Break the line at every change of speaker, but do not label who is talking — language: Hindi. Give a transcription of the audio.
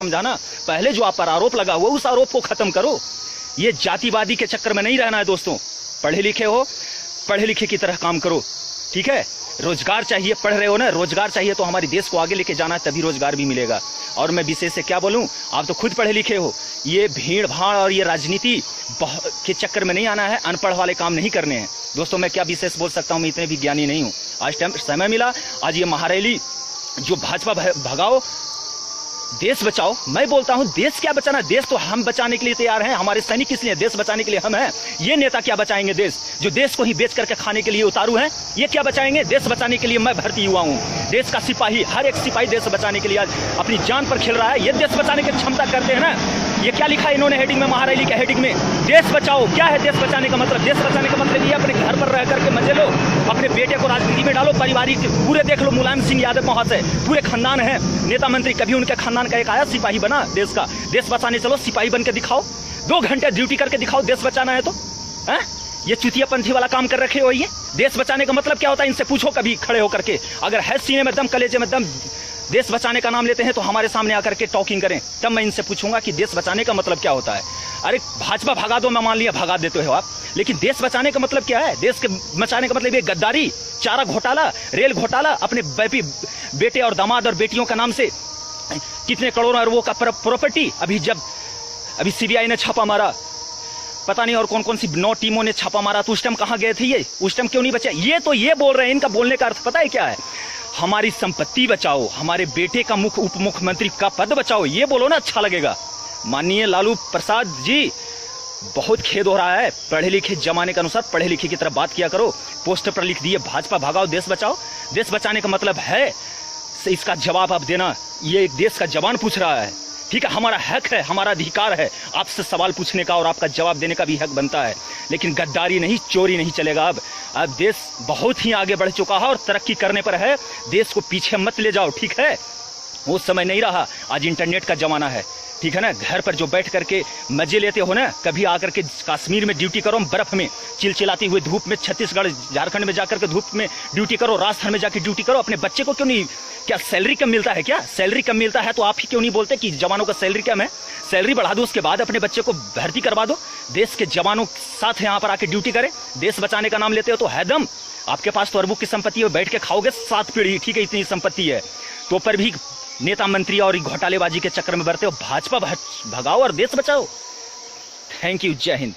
समझाना। पहले जो आप पर आरोप लगा हुआ उस आरोप को खत्म करो। ये जातिवादी के चक्कर में नहीं रहना है दोस्तों। पढ़े लिखे हो, पढ़े लिखे की तरह काम करो, ठीक है। रोजगार चाहिए, पढ़ रहे हो ना, रोजगार चाहिए तो हमारे देश को आगे लेके जाना है, तभी रोजगार भी मिलेगा। और मैं विशेष से क्या बोलूं, आप तो खुद पढ़े लिखे हो। ये भीड़ भाड़ और ये राजनीति के चक्कर में नहीं आना है, अनपढ़ वाले काम नहीं करने हैं दोस्तों। मैं क्या विशेष बोल सकता हूं, मैं इतने भी ज्ञानी नहीं हूं। आज टाइम समय मिला, आज ये महारैली जो भाजपा भगाओ देश बचाओ, मैं बोलता हूं देश क्या बचाना, देश तो हम बचाने के लिए तैयार हैं। हमारे सैनिक किस लिए, देश बचाने के लिए हम हैं। ये नेता क्या बचाएंगे देश, जो देश को ही बेच करके खाने के लिए उतारू हैं, ये क्या बचाएंगे। देश बचाने के लिए मैं भर्ती हुआ हूं, देश का सिपाही, हर एक सिपाही देश बचाने के लिए आज अपनी जान पर खेल रहा है। ये देश बचाने की क्षमता करते हैं ना। ये क्या लिखा है इन्होंने हेडिंग में, महारैली के हेडिंग में, देश बचाओ। क्या है देश बचाने का मतलब, देश बचाने का मतलब ये अपने घर पर रह करके मजे लो, अपने बेटे को राजनीति में डालो, पारिवारिक पूरे देख लो, मुलायम सिंह यादव महाशय पूरे खानदान है, नेता मंत्री, कभी उनके खानदान का एक आया सिपाही बना देश का। देश बचाने चलो, सिपाही बन के दिखाओ, 2 घंटे ड्यूटी करके दिखाओ, देश बचाना है तो। ये चुतियापंथी वाला काम कर रखे हो। ये देश बचाने का मतलब क्या होता है, इनसे पूछो कभी खड़े होकर के। अगर है सीने में दम, कलेजे में दम, देश बचाने का नाम लेते हैं तो हमारे सामने आकर के टॉकिंग करें, तब मैं इनसे पूछूंगा कि देश बचाने का मतलब क्या होता है। अरे भाजपा भगा दो, मैं मान लिया भगा देते हो आप, लेकिन देश बचाने का मतलब क्या है। देश के बचाने का मतलब ये गद्दारी, चारा घोटाला, रेल घोटाला, अपने बेटे और दामाद और बेटियों का नाम से कितने करोड़ों अरबों का प्रॉपर्टी। अभी सीबीआई ने छापा मारा, पता नहीं और कौन कौन सी 9 टीमों ने छापा मारा, तो उस टाइम कहां गए थे ये, उस टाइम क्यों नहीं बचे। ये तो ये बोल रहे हैं, इनका बोलने का अर्थ पता है क्या है, हमारी संपत्ति बचाओ, हमारे बेटे का उप मुख्यमंत्री का पद बचाओ, ये बोलो ना, अच्छा लगेगा। माननीय लालू प्रसाद जी, बहुत खेद हो रहा है, पढ़े लिखे जमाने के अनुसार पढ़े लिखे की तरफ बात किया करो। पोस्टर पर लिख दिए भाजपा भगाओ देश बचाओ, देश बचाने का मतलब है, इसका जवाब आप देना। ये एक देश का जवान पूछ रहा है, ठीक है, हमारा हक है, हमारा अधिकार है आपसे सवाल पूछने का, और आपका जवाब देने का भी हक बनता है। लेकिन गद्दारी नहीं, चोरी नहीं चलेगा। अब देश बहुत ही आगे बढ़ चुका है और तरक्की करने पर है, देश को पीछे मत ले जाओ, ठीक है। वो समय नहीं रहा, आज इंटरनेट का जमाना है, ठीक है ना। घर पर जो बैठ करके मजे लेते हो ना, कभी आकर के कश्मीर में ड्यूटी करो, बर्फ में चिलचिलाती हुई धूप में, छत्तीसगढ़ झारखंड में जाकर के धूप में ड्यूटी करो, राजस्थान में जाकर ड्यूटी करो। अपने बच्चे को क्यों नहीं, क्या सैलरी कम मिलता है क्या, सैलरी कम मिलता है तो आप ही क्यों नहीं बोलते कि जवानों का सैलरी कम है, सैलरी बढ़ा दो, उसके बाद अपने बच्चे को भर्ती करवा दो, देश के जवानों के साथ यहाँ पर आके ड्यूटी करें। देश बचाने का नाम लेते हो तो है दम, आपके पास तो अरबों की संपत्ति है, बैठ के खाओगे 7 पीढ़ी, ठीक है, इतनी संपत्ति है, तो पर भी नेता मंत्री और घोटालेबाजी के चक्कर में बढ़ते हो। भाजपा भगाओ और देश बचाओ। थैंक यू, जय हिंद।